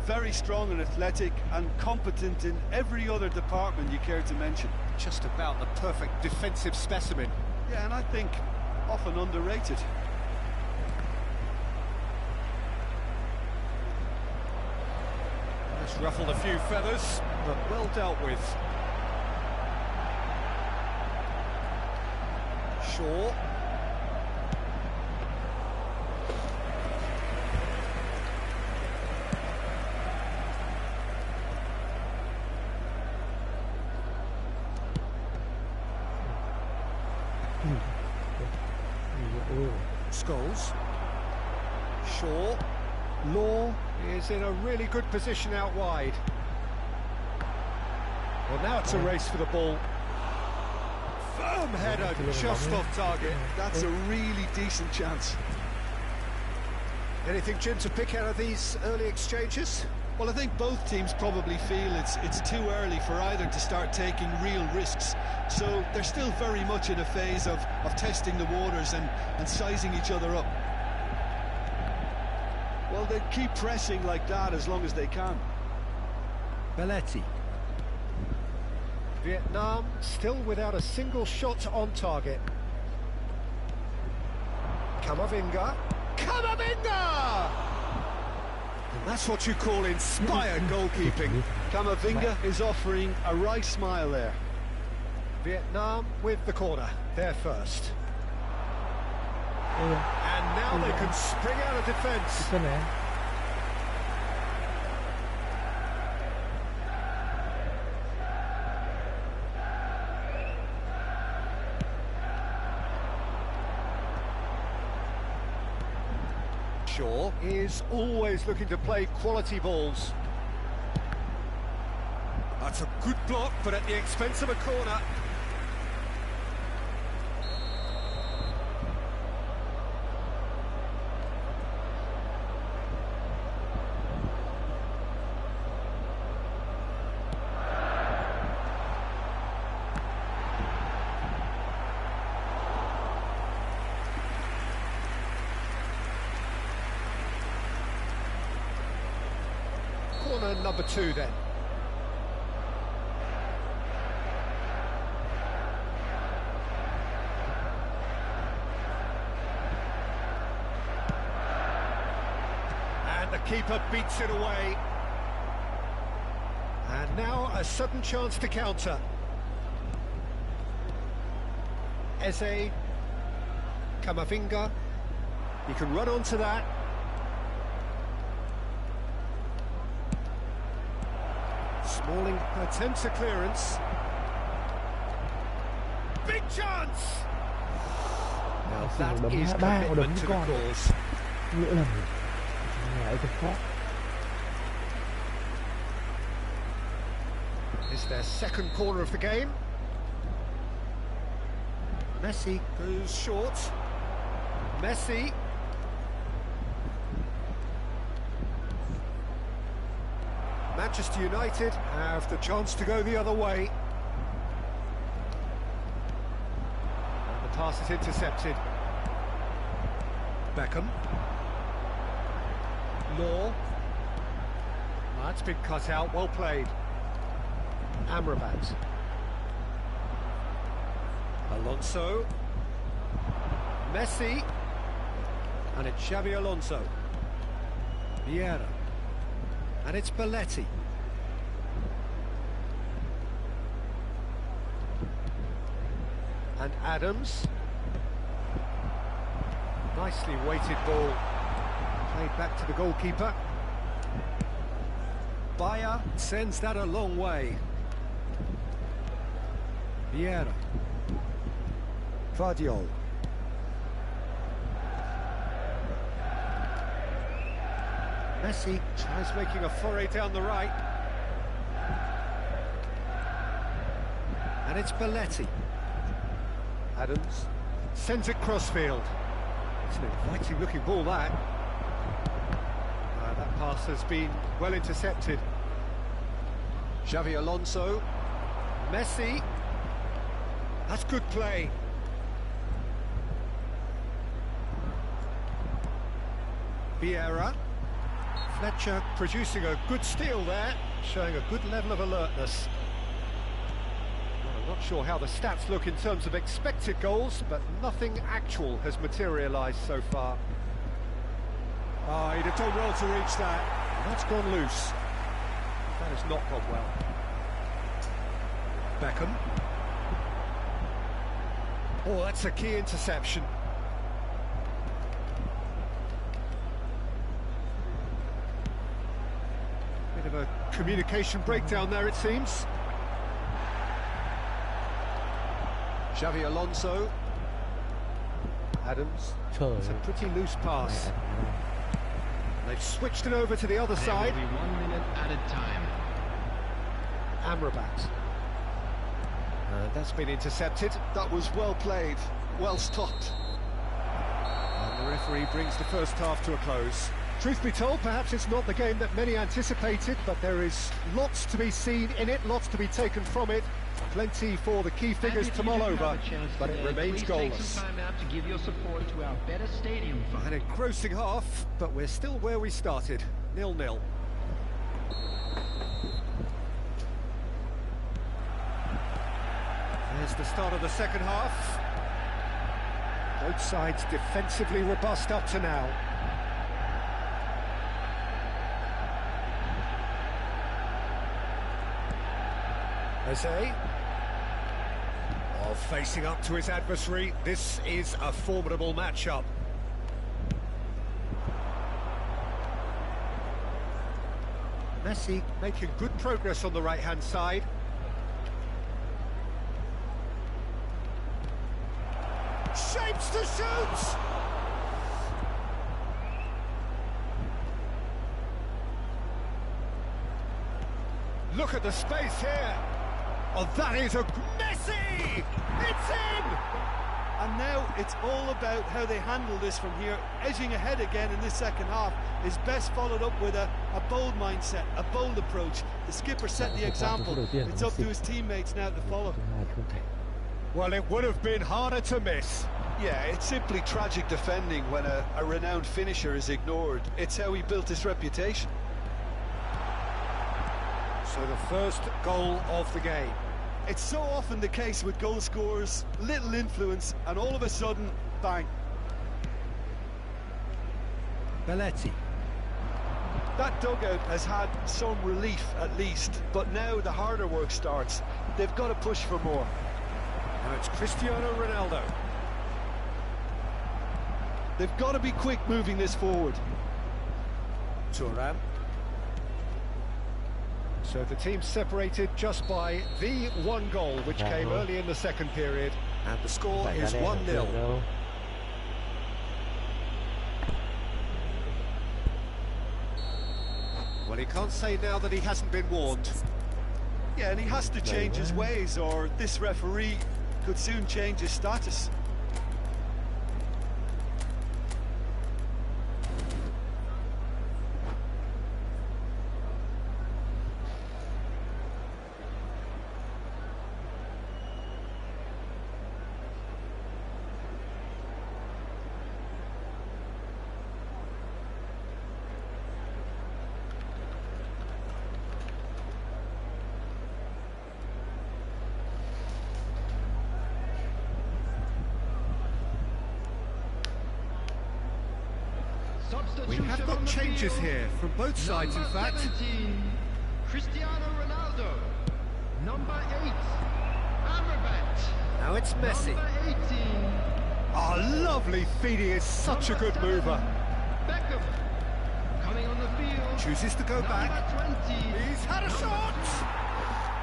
very strong and athletic and competent in every other department you care to mention. Just about the perfect defensive specimen. Yeah, and I think often underrated. Just ruffled a few feathers, but well dealt with. Shaw. Scholes. Shaw. Law is in a really good position out wide. Well, now it's a race for the ball. Firm header, just off target. That's a really decent chance. Anything, Jim, to pick out of these early exchanges? Well, I think both teams probably feel it's too early for either to start taking real risks. So they're still very much in a phase of testing the waters and sizing each other up. Well, they keep pressing like that as long as they can. Belletti. Vietnam still without a single shot on target. Camavinga. Camavinga! And that's what you call inspired goalkeeping. Camavinga is offering a right smile there. Vietnam with the corner, they're first. And now they can spring out of defence. Shaw is always looking to play quality balls. That's a good block, but at the expense of a corner. Corner number 2 then. And the keeper beats it away. And now a sudden chance to counter. Eze, Kamavinga, you can run onto that. Smalling attempts a clearance. Big chance! Now that is commitment to the cause. Nghĩa là ngại thật khó. It's their second corner of the game. Messi goes short. Messi. Manchester United have the chance to go the other way. And the pass is intercepted. Beckham. Law. That's been cut out, well played. Amrabat. Alonso. Messi. And it's Xabi Alonso. Vieira. And it's Belletti. And Adams. Nicely weighted ball. Played back to the goalkeeper. Bayer sends that a long way. Vieira. Vardiol. Messi tries making a foray down the right. And it's Belletti. Adams sends it crossfield. It's an inviting looking ball, that. That pass has been well intercepted. Xabi Alonso. Messi. That's good play. Vieira. Fletcher producing a good steal there, showing a good level of alertness. Well, I'm not sure how the stats look in terms of expected goals, but nothing actual has materialised so far. Oh, he'd have done well to reach that. That's gone loose. That has not gone well. Beckham. Oh, that's a key interception. Bit of a communication breakdown there, it seems. Xabi Alonso. Adams. It's a pretty loose pass. They've switched it over to the other side. There will be 1 minute added time. Amrabat. That's been intercepted. That was well played, well stopped. And the referee brings the first half to a close. Truth be told, perhaps it's not the game that many anticipated, but there is lots to be seen in it, lots to be taken from it. Plenty for the key figures to mull over, but it remains goalless. Take some time out to give your support to our better stadium fund. An engrossing half, but we're still where we started, 0-0. There's the start of the second half. Both sides defensively robust up to now. Eze. Oh, facing up to his adversary, this is a formidable matchup. Messi making good progress on the right-hand side. Shapes to shoot! Look at the space here. Oh, that is a Messi! It's in! And now it's all about how they handle this from here. Edging ahead again in this second half is best followed up with a bold mindset, a bold approach. The skipper set the example. It's up to his teammates now to follow. Well, it would have been harder to miss. Yeah, it's simply tragic defending when a renowned finisher is ignored. It's how he built his reputation. So the first goal of the game. It's so often the case with goal scorers, little influence, and all of a sudden, bang. Belletti. That dugout has had some relief at least, but now the harder work starts. They've got to push for more. Now it's Cristiano Ronaldo. They've got to be quick moving this forward. Thuram. So the team's separated just by the one goal, which came early in the second period, and the score is 1-0. Well, he can't say now that he hasn't been warned. Yeah, and he has to change his ways, or this referee could soon change his status. We have got changes here from both sides, in fact. 17, Cristiano Ronaldo. Number 8, Amrabat. Now it's Messi. Number 18, Oh, lovely feeding, is such a good mover. Beckham. Coming on the field. Chooses to go back. Number 20, He's had a shot!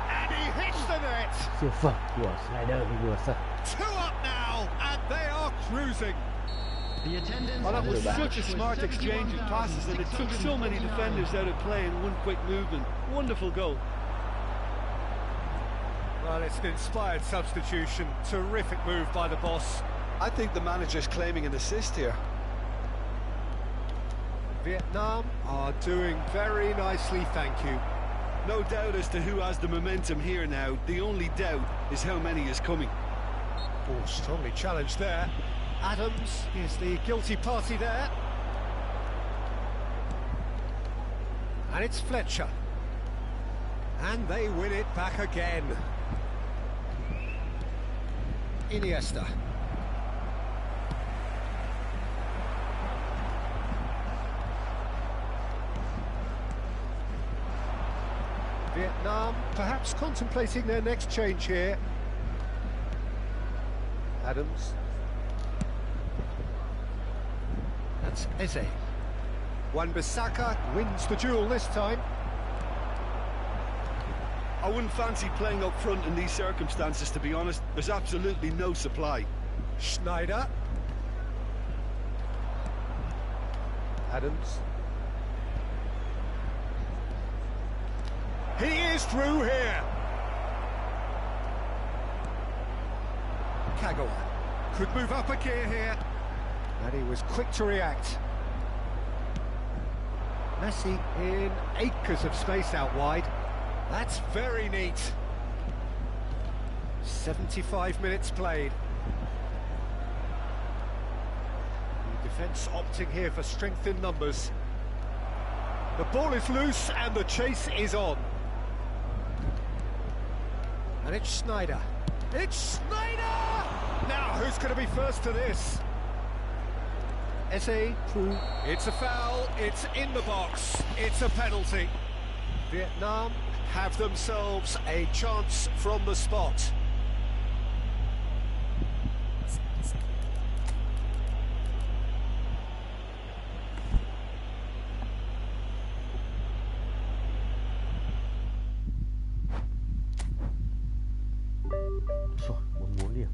And he hits the net! Siêu phẩm của Snyder thì vừa sân. 2 up now, and they are cruising. the attendance. Oh, that was at the such a match smart was exchange of passes, and it took so many 71,659. defenders out of play in one quick movement. Wonderful goal. Well, it's an inspired substitution. Terrific move by the boss. I think the manager's claiming an assist here. Vietnam are doing very nicely, thank you. No doubt as to who has the momentum here now. The only doubt is how many is coming. Oh, strongly challenged there. Adams is the guilty party there. And it's Fletcher. And they win it back again. Iniesta. Vietnam perhaps contemplating their next change here. Adams. That's Eze. Wan-Bissaka wins the duel this time. I wouldn't fancy playing up front in these circumstances, to be honest. There's absolutely no supply. Schneider. Adams. He is through here. Kagawa could move up a gear here. And he was quick to react. Messi in acres of space out wide. That's very neat. 75 minutes played. The defence opting here for strength in numbers. The ball is loose and the chase is on. And it's Schneider. It's Schneider! Now, who's going to be first to this? Eze through. It's a foul. It's in the box. It's a penalty. Vietnam have themselves a chance from the spot. Rồi, 44 điểm.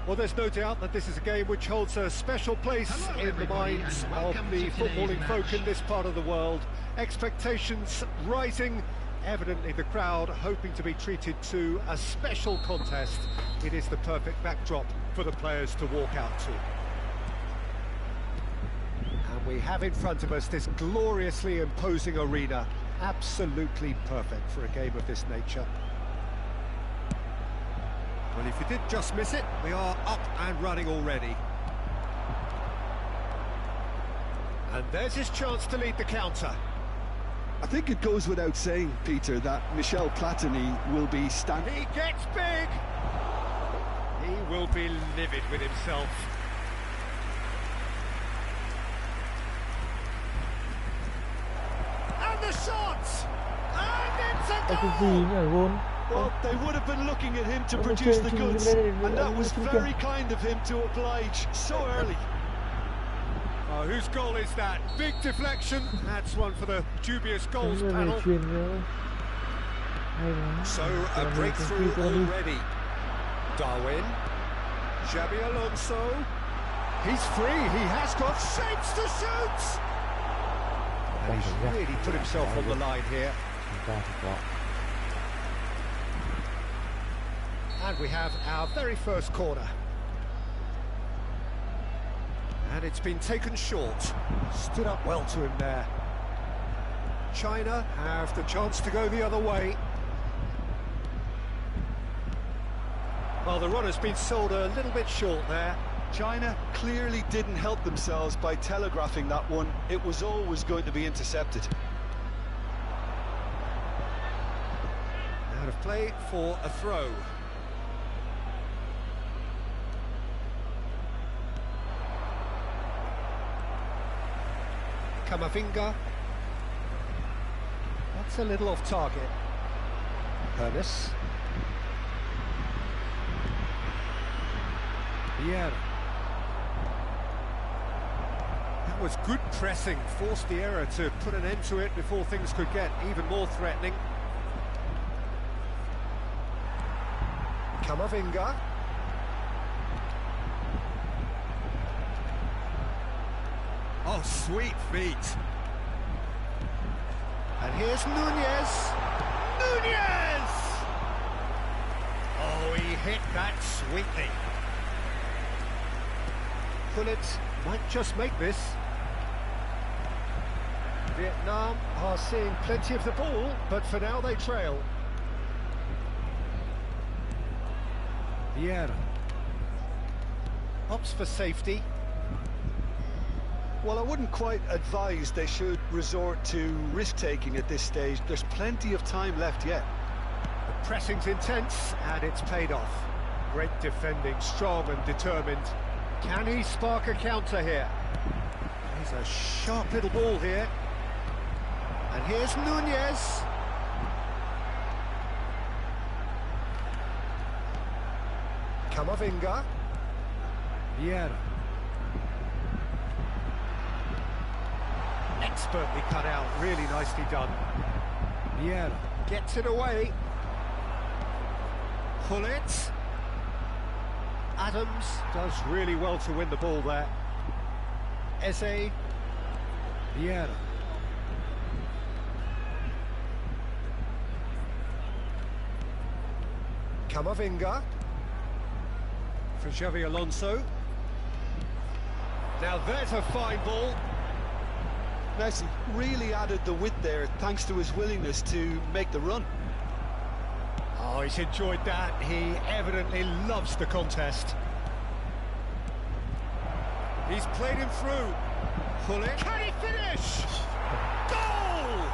Well, there's no doubt that this is a game which holds a special place in the minds of the footballing folk in this part of the world. Expectations rising, evidently the crowd hoping to be treated to a special contest. It is the perfect backdrop for the players to walk out to. And we have in front of us this gloriously imposing arena, absolutely perfect for a game of this nature. Well, if you did just miss it, we are up and running already. And there's his chance to lead the counter. I think it goes without saying, Peter, that Michel Platini will be standing. He gets big! He will be livid with himself. And the shot! And it's a Cái gì goal! nhỉ gôn? Well, they would have been looking at him to produce the goods, and that was very kind of him to oblige so early. Oh, whose goal is that? Big deflection. That's one for the dubious goals panel. So a breakthrough already. Darwin. Xabi Alonso. He's free. He has got shapes to shoot. And he's really put himself on the line here. And we have our very first corner. And it's been taken short. Stood up well to him there. China have the chance to go the other way. Well, the run has been sold a little bit short there. China clearly didn't help themselves by telegraphing that one. It was always going to be intercepted. Out of play for a throw. Kamavinga. That's a little off target. Ernest. Vieira. That was good pressing, forced the error to put an end to it before things could get even more threatening. Kamavinga. Oh, sweet feet. And here's Nunez. Nunez! Oh, he hit that sweetly. Gullit might just make this. Vietnam are seeing plenty of the ball, but for now they trail. Vieira. Opts for safety. Well, I wouldn't quite advise they should resort to risk-taking at this stage. There's plenty of time left yet. The pressing's intense, and it's paid off. Great defending, strong and determined. Can he spark a counter here? He's a sharp little ball here. And here's Nunez. Kamavinga. Vieira. Expertly cut out, really nicely done. Vieira gets it away. Gullit. Adams does really well to win the ball there. Eze. Vieira. Kamavinga. For Xabi Alonso. Now there's a fine ball. Messi really added the width there thanks to his willingness to make the run. Oh, he's enjoyed that. He evidently loves the contest. He's played him through. Gullit. Can he finish? Goal!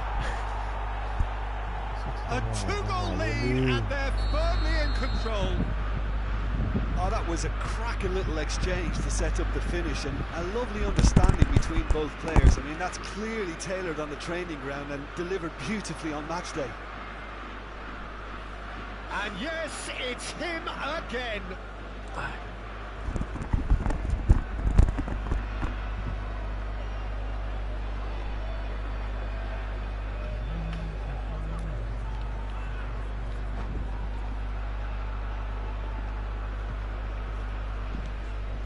A two-goal lead, and they're firmly in control. Oh, that was a cracking little exchange to set up the finish, and a lovely understanding between both players. I mean, that's clearly tailored on the training ground and delivered beautifully on match day. And yes, it's him again.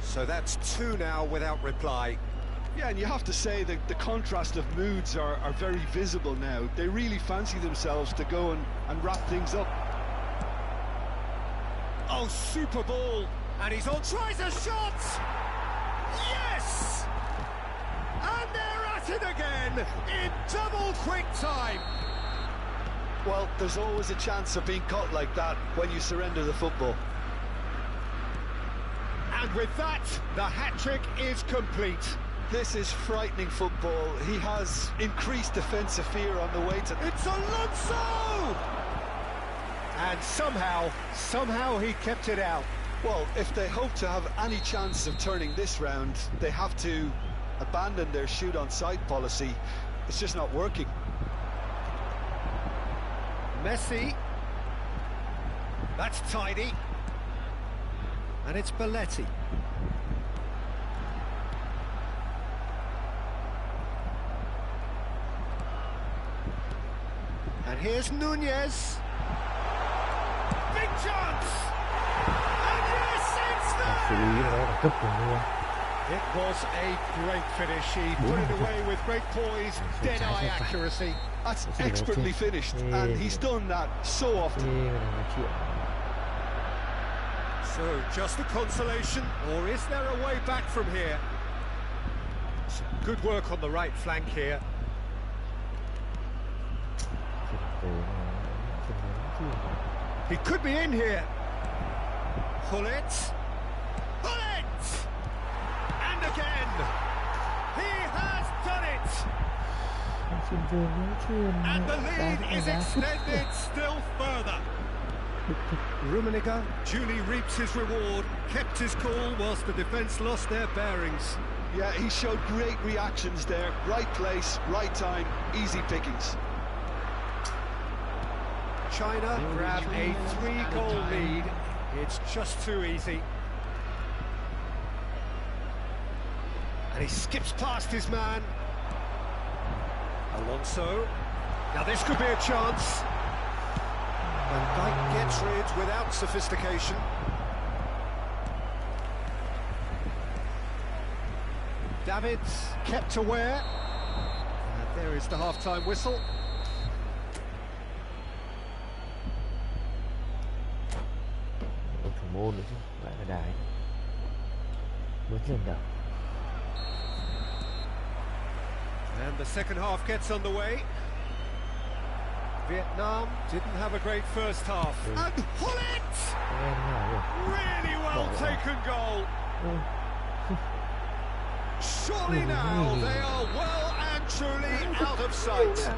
So that's two now without reply. Yeah, and you have to say that the contrast of moods are very visible now. They really fancy themselves to go and wrap things up. Oh, super ball. And he's on, tries a shot! Yes! And they're at it again in double quick time. Well, there's always a chance of being caught like that when you surrender the football. And with that, the hat-trick is complete. This is frightening football. He has increased defensive fear on the way to... It's Alonso! And somehow he kept it out. Well, if they hope to have any chance of turning this round, they have to abandon their shoot-on-sight policy. It's just not working. Messi. That's tidy. And it's Belletti. And here's Nunez. Big chance! And yes, it's there! It was a great finish. He put it away with great poise, dead-eye accuracy. That's expertly finished, and he's done that so often. So, just a consolation, or is there a way back from here? Some good work on the right flank here. He could be in here. Pull it. Pull it! And again! He has done it! And the lead is extended still further. Rummenigge duly reaps his reward, kept his cool whilst the defence lost their bearings. Yeah, he showed great reactions there. Right place, right time, easy pickings. China grab a 3-goal lead. It's just too easy. And he skips past his man. Alonso. Now this could be a chance. Van Dijk gets rid without sophistication. Davids kept aware. And there is the half-time whistle. Thủ môn nữa chứ, lại là đài. Mới lần đầu. And the second half gets underway. Vietnam didn't have a great first half. And pull it! Really well taken goal. Surely now they are well and truly out of sight.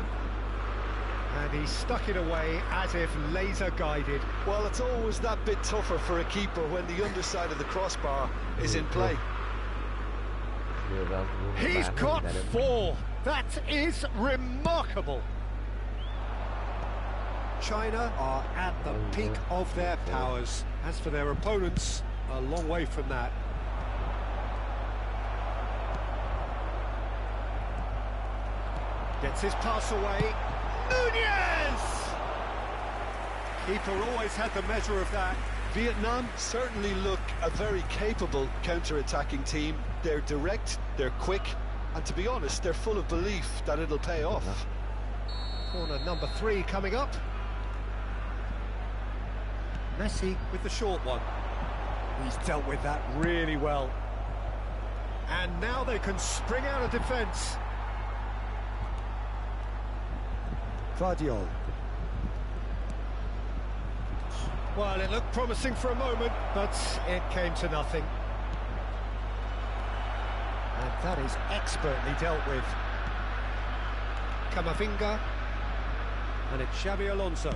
And he stuck it away as if laser guided. Well, it's always that bit tougher for a keeper when the underside of the crossbar is in play. He's got 4. That is remarkable. China are at the peak of their powers. As for their opponents, a long way from that. Gets his pass away. Nunez! Keeper always had the measure of that. Vietnam certainly look a very capable counter-attacking team. They're direct, they're quick, and to be honest, they're full of belief that it'll pay off. Corner number 3 coming up. Messi with the short one. He's dealt with that really well. And now they can spring out of defence. Vardiol. Well, it looked promising for a moment, but it came to nothing. And that is expertly dealt with. Camavinga. And it's Xabi Alonso.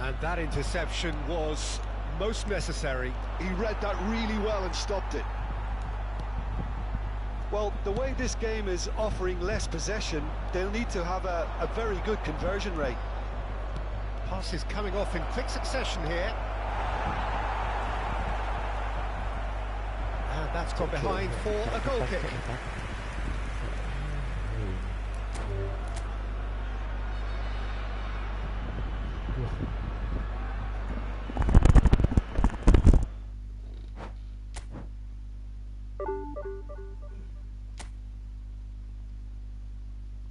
And that interception was most necessary. He read that really well and stopped it. Well, the way this game is offering less possession, they'll need to have a very good conversion rate. Passes coming off in quick succession here. And that's got behind for a goal kick.